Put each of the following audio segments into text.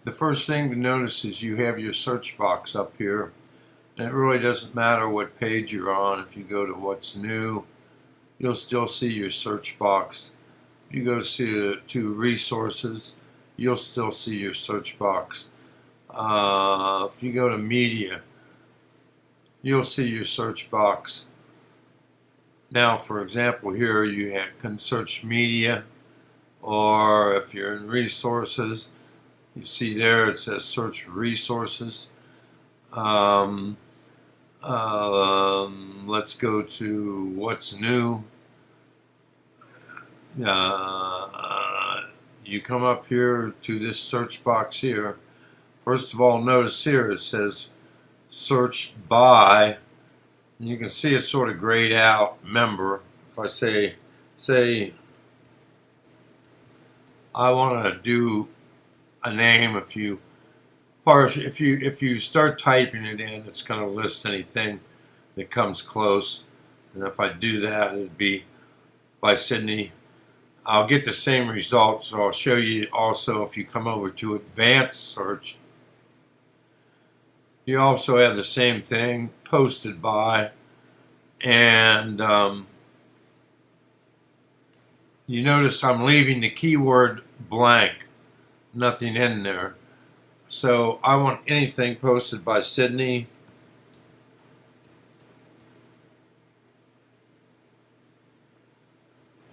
The first thing to notice is you have your search box up here, and it really doesn't matter what page you're on. If you go to what's new, you'll still see your search box. If you go to resources, you'll still see your search box. If you go to media, you'll see your search box. Now, for example, here you can search media, or if you're in resources, you see there it says search resources. Let's go to what's new. You come up here to this search box here. First of all, notice here it says search by, and you can see it's sort of grayed out member. If I say I want to do a name, if you start typing it in, it's going to list anything that comes close. And if I do that, it'd be by Sydney. I'll get the same results, so I'll show you also if you come over to advanced search. You also have the same thing, posted by, and you notice I'm leaving the keyword blank, nothing in there. So I want anything posted by Sydney.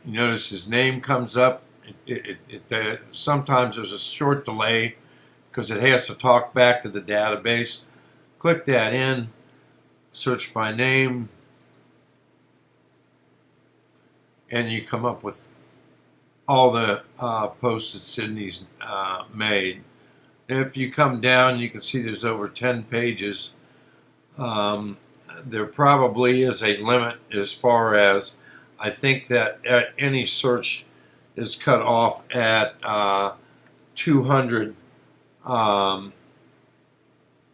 You notice his name comes up. Sometimes there's a short delay because it has to talk back to the database. Click that in, search by name, and you come up with all the posts that Sydney's made. If you come down, you can see there's over 10 pages. There probably is a limit as far as, I think that any search is cut off at 200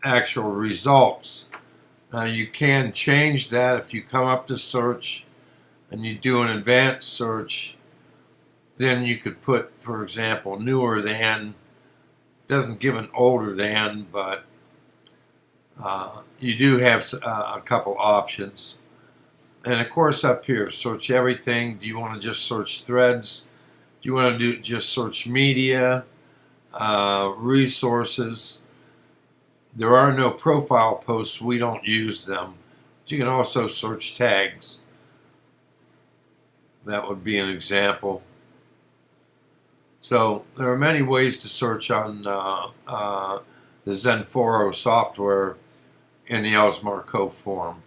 actual results. Now you can change that if you come up to search and you do an advanced search. Then you could put, for example, newer than. Doesn't give an older than, but you do have a couple options. And of course up here, search everything. Do you want to just search threads? Do you want to just search media, resources? There are no profile posts. We don't use them. You can also search tags. That would be an example. So there are many ways to search on the Xenforo software in the Elsmar Cove forum.